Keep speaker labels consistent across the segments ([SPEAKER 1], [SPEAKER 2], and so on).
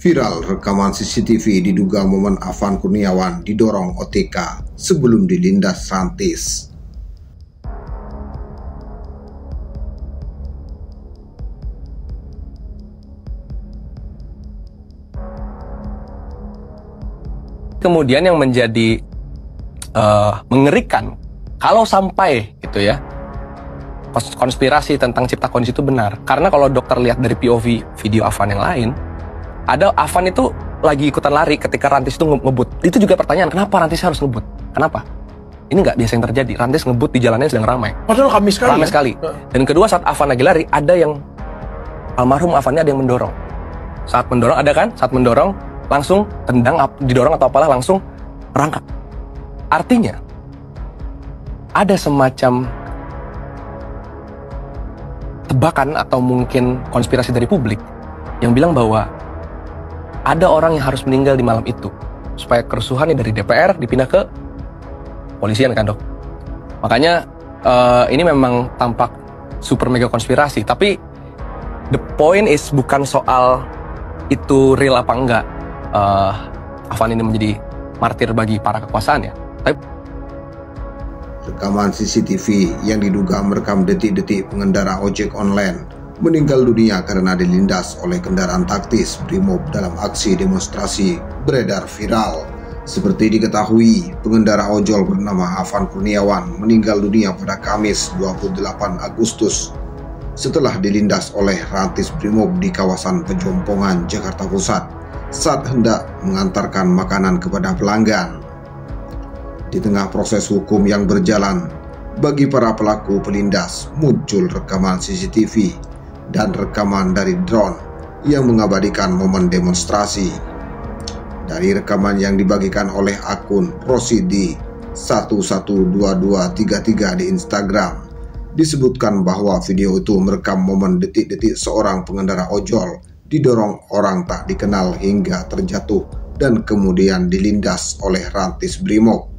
[SPEAKER 1] Viral rekaman CCTV diduga momen Afan Kurniawan didorong OTK sebelum dilindas Rantis.
[SPEAKER 2] Kemudian yang menjadi mengerikan, kalau sampai gitu ya, konspirasi tentang cipta kondisi itu benar. Karena kalau dokter lihat dari POV video Afan yang lain, ada Afan itu lagi ikutan lari ketika Rantis itu ngebut. Itu juga pertanyaan, kenapa Rantis harus ngebut? Kenapa? Ini nggak biasa yang terjadi. Rantis ngebut di jalannya sedang ramai.
[SPEAKER 3] Padahal ramai
[SPEAKER 2] sekali. Dan kedua, saat Afan lagi lari, ada yang almarhum Afannya ada yang mendorong. Saat mendorong, ada kan? Saat mendorong, langsung tendang, didorong atau apalah, langsung rangkap. Artinya, ada semacam tebakan atau mungkin konspirasi dari publik yang bilang bahwa ada orang yang harus meninggal di malam itu supaya kerusuhannya dari DPR dipindah ke polisian kan, Dok? Makanya ini memang tampak super mega konspirasi, tapi the point is bukan soal itu real apa enggak Afan ini menjadi martir bagi para kekuasaan ya. Tapi
[SPEAKER 1] rekaman CCTV yang diduga merekam detik-detik pengendara ojek online meninggal dunia karena dilindas oleh kendaraan taktis Brimob dalam aksi demonstrasi beredar viral. Seperti diketahui, pengendara ojol bernama Afan Kurniawan meninggal dunia pada Kamis 28 Agustus setelah dilindas oleh Rantis Brimob di kawasan Pejompongan, Jakarta Pusat saat hendak mengantarkan makanan kepada pelanggan. Di tengah proses hukum yang berjalan, bagi para pelaku pelindas muncul rekaman CCTV dan rekaman dari drone yang mengabadikan momen demonstrasi. Dari rekaman yang dibagikan oleh akun Rosidi 112233 di Instagram, disebutkan bahwa video itu merekam momen detik-detik seorang pengendara ojol didorong orang tak dikenal hingga terjatuh dan kemudian dilindas oleh Rantis Brimob.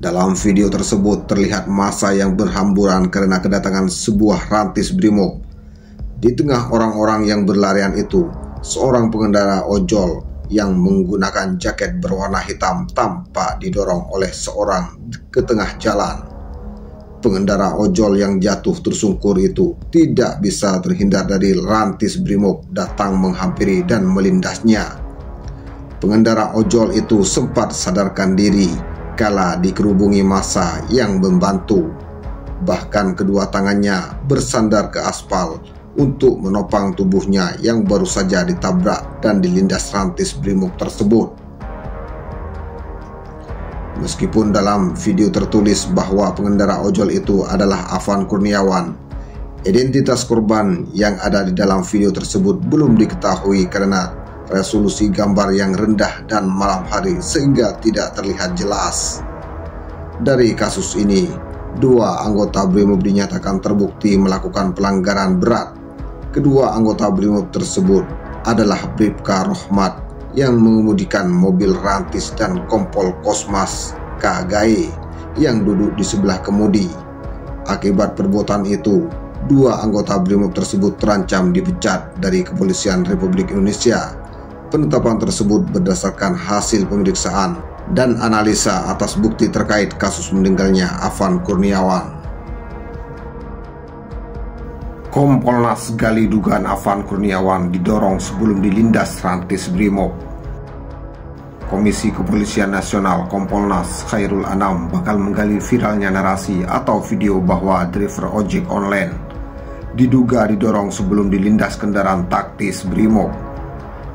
[SPEAKER 1] Dalam video tersebut terlihat massa yang berhamburan karena kedatangan sebuah Rantis Brimob. Di tengah orang-orang yang berlarian itu, seorang pengendara ojol yang menggunakan jaket berwarna hitam tampak didorong oleh seorang ke tengah jalan. Pengendara ojol yang jatuh tersungkur itu tidak bisa terhindar dari Rantis Brimob datang menghampiri dan melindasnya. Pengendara ojol itu sempat sadarkan diri kala dikerubungi massa yang membantu. Bahkan kedua tangannya bersandar ke aspal untuk menopang tubuhnya yang baru saja ditabrak dan dilindas Rantis Brimob tersebut. Meskipun dalam video tertulis bahwa pengendara ojol itu adalah Afan Kurniawan, identitas korban yang ada di dalam video tersebut belum diketahui karena resolusi gambar yang rendah dan malam hari sehingga tidak terlihat jelas. Dari kasus ini, dua anggota Brimob dinyatakan terbukti melakukan pelanggaran berat. Kedua anggota Brimob tersebut adalah Bribka Rohmat yang mengemudikan mobil Rantis dan Kompol Kosmas K. Gaye yang duduk di sebelah kemudi. Akibat perbuatan itu, dua anggota Brimob tersebut terancam dipecat dari Kepolisian Republik Indonesia. Penetapan tersebut berdasarkan hasil pemeriksaan dan analisa atas bukti terkait kasus meninggalnya Afan Kurniawan. Kompolnas gali dugaan Afan Kurniawan didorong sebelum dilindas Rantis Brimob. Komisi Kepolisian Nasional Kompolnas Khairul Anam bakal menggali viralnya narasi atau video bahwa driver ojek online diduga didorong sebelum dilindas kendaraan taktis Brimob.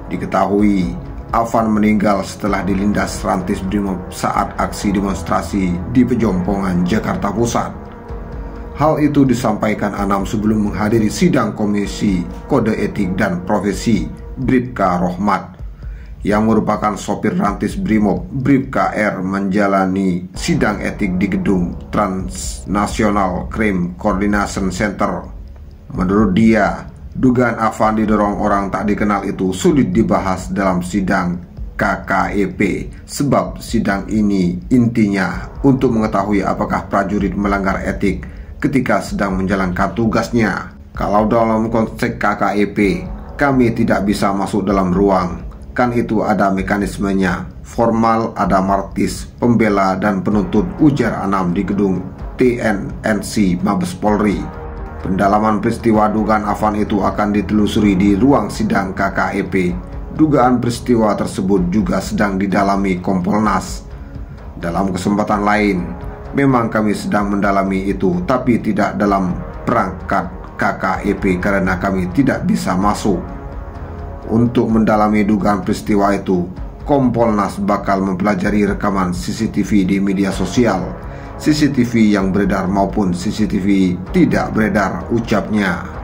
[SPEAKER 1] Diketahui, Afan meninggal setelah dilindas Rantis Brimob saat aksi demonstrasi di Pejompongan, Jakarta Pusat. Hal itu disampaikan Anam sebelum menghadiri sidang Komisi Kode Etik dan Profesi Bribka Rohmat, yang merupakan sopir Rantis Brimob. Bribka R menjalani sidang etik di gedung Transnational Crime Coordination Center. Menurut dia, dugaan Afan didorong orang tak dikenal itu sulit dibahas dalam sidang KKEP sebab sidang ini intinya untuk mengetahui apakah prajurit melanggar etik ketika sedang menjalankan tugasnya. Kalau dalam konteks KKEP, Kami tidak bisa masuk dalam ruang, kan itu ada mekanismenya. Formal ada martis, pembela dan penuntut, ujar Anam di gedung TNNC Mabes Polri. Pendalaman peristiwa dugaan Afan itu akan ditelusuri di ruang sidang KKEP. Dugaan peristiwa tersebut juga sedang didalami Kompolnas. Dalam kesempatan lain, memang kami sedang mendalami itu, tapi tidak dalam perangkat KKEP karena kami tidak bisa masuk. Untuk mendalami dugaan peristiwa itu, Kompolnas bakal mempelajari rekaman CCTV di media sosial, CCTV yang beredar maupun CCTV tidak beredar, ucapnya.